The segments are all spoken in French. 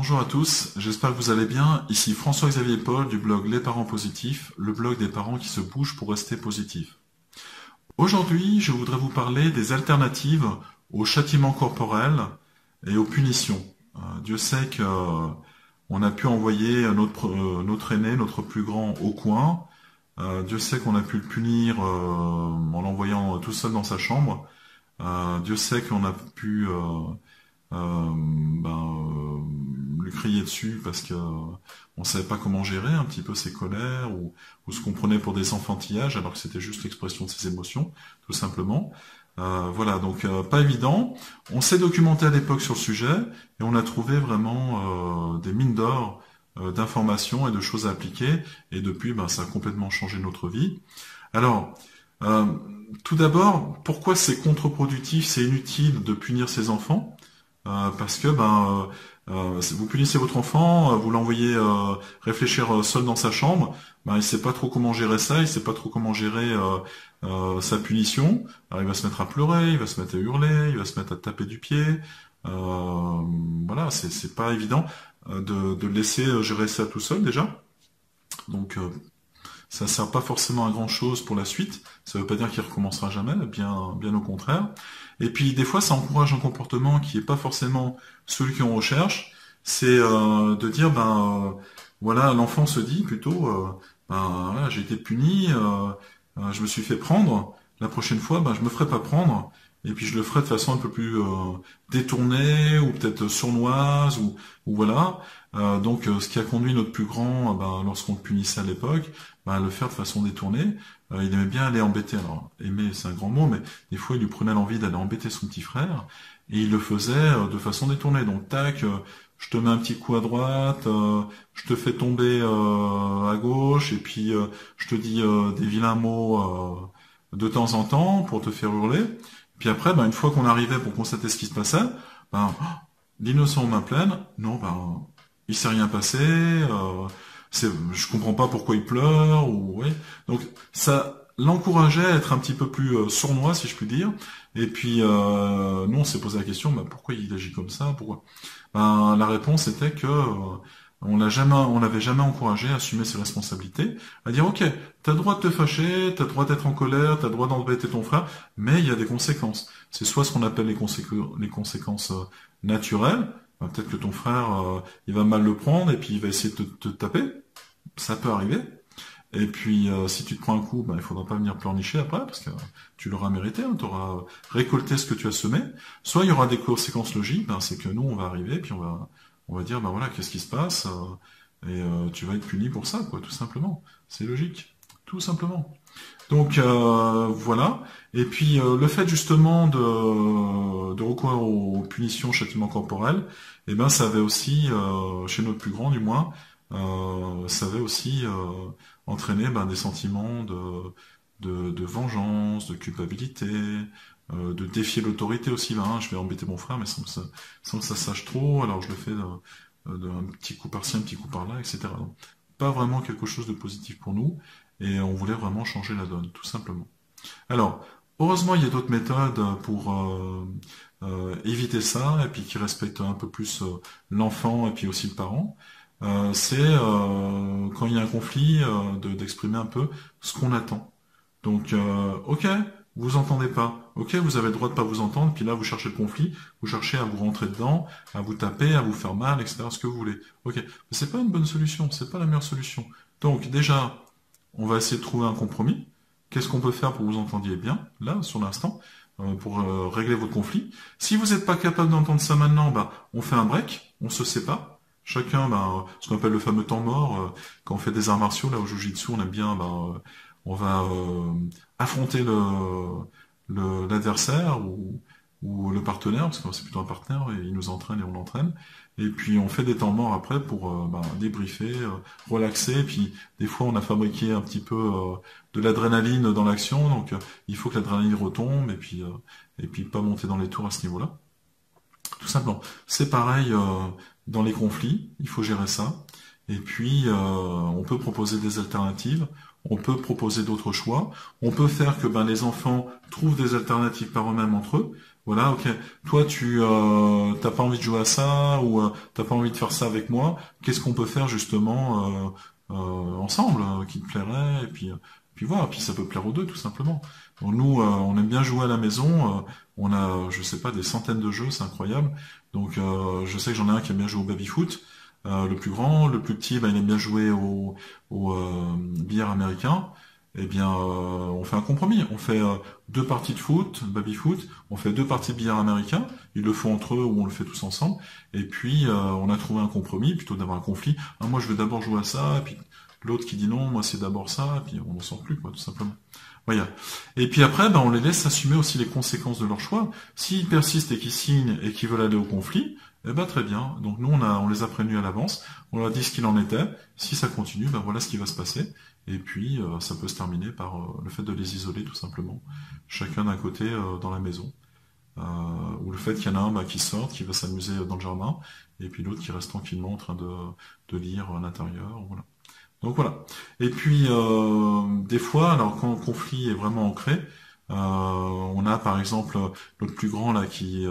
Bonjour à tous, j'espère que vous allez bien. Ici François-Xavier Paul du blog Les Parents Positifs, le blog des parents qui se bougent pour rester positifs. Aujourd'hui, je voudrais vous parler des alternatives au châtiment corporel et aux punitions. Dieu sait que on a pu envoyer notre aîné, notre plus grand, au coin. Dieu sait qu'on a pu le punir en l'envoyant tout seul dans sa chambre. Dieu sait qu'on a pu lui crier dessus parce que on savait pas comment gérer un petit peu ses colères ou ce qu'on prenait pour des enfantillages alors que c'était juste l'expression de ses émotions, tout simplement. Voilà, donc pas évident. On s'est documenté à l'époque sur le sujet et on a trouvé vraiment des mines d'or d'informations et de choses à appliquer. Et depuis, ça a complètement changé notre vie. Alors, tout d'abord, pourquoi c'est contre-productif, c'est inutile de punir ses enfants? Parce que vous punissez votre enfant, vous l'envoyez réfléchir seul dans sa chambre, il sait pas trop comment gérer ça, il sait pas trop comment gérer sa punition. Alors il va se mettre à pleurer, il va se mettre à hurler, il va se mettre à taper du pied. Voilà, c'est pas évident de le laisser gérer ça tout seul déjà. Donc ça sert pas forcément à grand chose pour la suite. Ça veut pas dire qu'il recommencera jamais, bien au contraire. Et puis des fois, ça encourage un comportement qui est pas forcément celui qu'on recherche. C'est de dire, voilà, l'enfant se dit plutôt, voilà, j'ai été puni, je me suis fait prendre. La prochaine fois, je me ferai pas prendre. Et puis je le ferai de façon un peu plus détournée ou peut-être sournoise ou voilà. Donc ce qui a conduit notre plus grand, lorsqu'on le punissait à l'époque, le faire de façon détournée. Il aimait bien aller embêter. Alors aimer c'est un grand mot, mais des fois il lui prenait l'envie d'aller embêter son petit frère et il le faisait de façon détournée. Donc tac, je te mets un petit coup à droite, je te fais tomber à gauche et puis je te dis des vilains mots de temps en temps pour te faire hurler. Puis après, une fois qu'on arrivait pour constater ce qui se passait, l'innocent aux mains pleines, non, il s'est rien passé, je comprends pas pourquoi il pleure, ou ouais. Donc ça l'encourageait à être un petit peu plus sournois, si je puis dire. Et puis nous, on s'est posé la question, pourquoi il agit comme ça, pourquoi? La réponse était que on l'avait jamais encouragé à assumer ses responsabilités, à dire ok, t'as le droit de te fâcher, t'as le droit d'être en colère, t'as le droit d'embêter ton frère, mais il y a des conséquences. C'est soit ce qu'on appelle les conséquences naturelles, peut-être que ton frère il va mal le prendre et puis il va essayer de te taper, ça peut arriver. Et puis si tu te prends un coup, il faudra pas venir pleurnicher après parce que tu l'auras mérité, tu auras récolté ce que tu as semé. Soit il y aura des conséquences logiques, c'est que nous on va arriver puis on va dire, voilà, qu'est-ce qui se passe et tu vas être puni pour ça, quoi, tout simplement. C'est logique, tout simplement. Donc voilà. Et puis le fait justement de recourir aux punitions, châtiments corporels, ça avait aussi, chez notre plus grand du moins, ça avait aussi entraîné des sentiments de vengeance, de culpabilité, de défier l'autorité aussi. Je vais embêter mon frère, mais sans que ça sache trop, alors je le fais d'un petit coup par-ci, un petit coup par-là, etc. Donc, pas vraiment quelque chose de positif pour nous, et on voulait vraiment changer la donne, tout simplement. Alors, heureusement, il y a d'autres méthodes pour éviter ça, et puis qui respectent un peu plus l'enfant et puis aussi le parent. C'est quand il y a un conflit, d'exprimer un peu ce qu'on attend. Donc, ok, vous entendez pas. Ok, vous avez le droit de pas vous entendre, puis là vous cherchez le conflit, vous cherchez à vous rentrer dedans, à vous taper, à vous faire mal, etc. Ce que vous voulez. Ok, mais c'est pas une bonne solution, c'est pas la meilleure solution. Donc déjà, on va essayer de trouver un compromis. Qu'est-ce qu'on peut faire pour que vous entendiez bien, là, sur l'instant, pour régler votre conflit. Si vous n'êtes pas capable d'entendre ça maintenant, on fait un break, on se sépare. Chacun, ce qu'on appelle le fameux temps mort, quand on fait des arts martiaux, là au Jiu-Jitsu, on aime bien, on va affronter l'adversaire ou le partenaire, parce que c'est plutôt un partenaire, et il nous entraîne et on l'entraîne. Et puis on fait des temps morts après pour débriefer, relaxer. Et puis des fois on a fabriqué un petit peu de l'adrénaline dans l'action, donc il faut que l'adrénaline retombe et puis pas monter dans les tours à ce niveau-là. Tout simplement. C'est pareil dans les conflits, il faut gérer ça. Et puis on peut proposer des alternatives on peut proposer d'autres choix, on peut faire que les enfants trouvent des alternatives par eux-mêmes entre eux. Voilà, ok, toi tu t'as pas envie de jouer à ça, ou t'as pas envie de faire ça avec moi, qu'est-ce qu'on peut faire justement ensemble, qui te plairait, et puis voilà, puis ça peut plaire aux deux tout simplement. Donc nous, on aime bien jouer à la maison, on a, je sais pas, des centaines de jeux, c'est incroyable. Donc je sais que j'en ai un qui aime bien jouer au baby-foot, le plus grand, le plus petit, il aime bien jouer au billard américain. Eh bien, on fait un compromis. On fait 2 parties de foot, baby-foot, on fait 2 parties de billard américain, ils le font entre eux ou on le fait tous ensemble, et puis on a trouvé un compromis, plutôt d'avoir un conflit. Ah, moi je veux d'abord jouer à ça, et puis l'autre qui dit non, moi c'est d'abord ça, et puis on n'en sort plus, quoi, tout simplement. Voilà. Et puis après, on les laisse assumer aussi les conséquences de leur choix. S'ils persistent et qu'ils signent et qu'ils veulent aller au conflit, eh ben très bien. Donc nous, on les a prévenus à l'avance, on leur a dit ce qu'il en était. Si ça continue, voilà ce qui va se passer. Et puis, ça peut se terminer par le fait de les isoler, tout simplement. Chacun d'un côté dans la maison. Ou le fait qu'il y en a un qui sorte, qui va s'amuser dans le jardin, et puis l'autre qui reste tranquillement en train de lire à l'intérieur. Voilà. Donc voilà. Et puis des fois, alors quand le conflit est vraiment ancré, on a par exemple notre plus grand là qui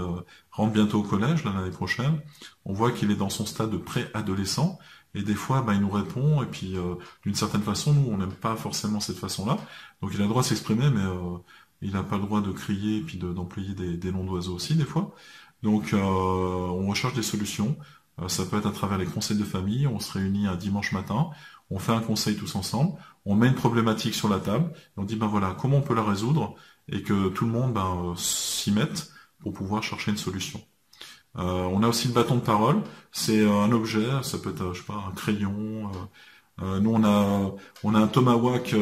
rentre bientôt au collège l'année prochaine. On voit qu'il est dans son stade de pré-adolescent et des fois il nous répond et puis d'une certaine façon nous on n'aime pas forcément cette façon-là. Donc il a le droit de s'exprimer mais il n'a pas le droit de crier et puis d'employer des noms d'oiseaux aussi des fois. Donc on recherche des solutions. Ça peut être à travers les conseils de famille. On se réunit un dimanche matin. On fait un conseil tous ensemble, on met une problématique sur la table, et on dit voilà, comment on peut la résoudre, et que tout le monde s'y mette pour pouvoir chercher une solution. On a aussi le bâton de parole, c'est un objet, ça peut être, je sais pas, un crayon. Nous on a un tomahawk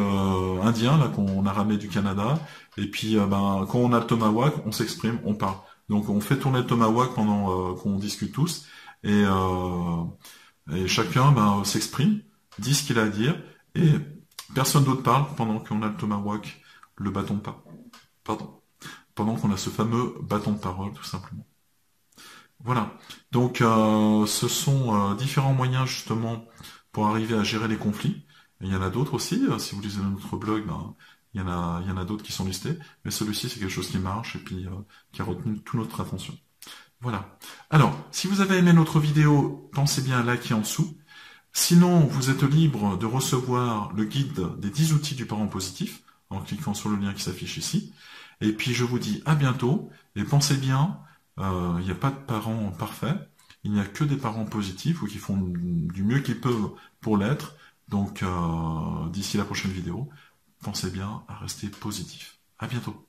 indien là qu'on a ramené du Canada, et puis quand on a le tomahawk, on s'exprime, on parle. Donc on fait tourner le tomahawk pendant qu'on discute tous, et chacun s'exprime, dit ce qu'il a à dire, et personne d'autre parle pendant qu'on a le tomahawk, le bâton de parole. Pardon. Pendant qu'on a ce fameux bâton de parole, tout simplement. Voilà. Donc, ce sont différents moyens, justement, pour arriver à gérer les conflits. Et il y en a d'autres aussi. Si vous lisez notre blog, il y en a d'autres qui sont listés. Mais celui-ci, c'est quelque chose qui marche et puis qui a retenu toute notre attention. Voilà. Alors, si vous avez aimé notre vidéo, pensez bien à liker en dessous. Sinon, vous êtes libre de recevoir le guide des 10 outils du parent positif en cliquant sur le lien qui s'affiche ici. Et puis, je vous dis à bientôt. Et pensez bien, il n'y a pas de parents parfaits. Il n'y a que des parents positifs ou qui font du mieux qu'ils peuvent pour l'être. Donc, d'ici la prochaine vidéo, pensez bien à rester positif. À bientôt.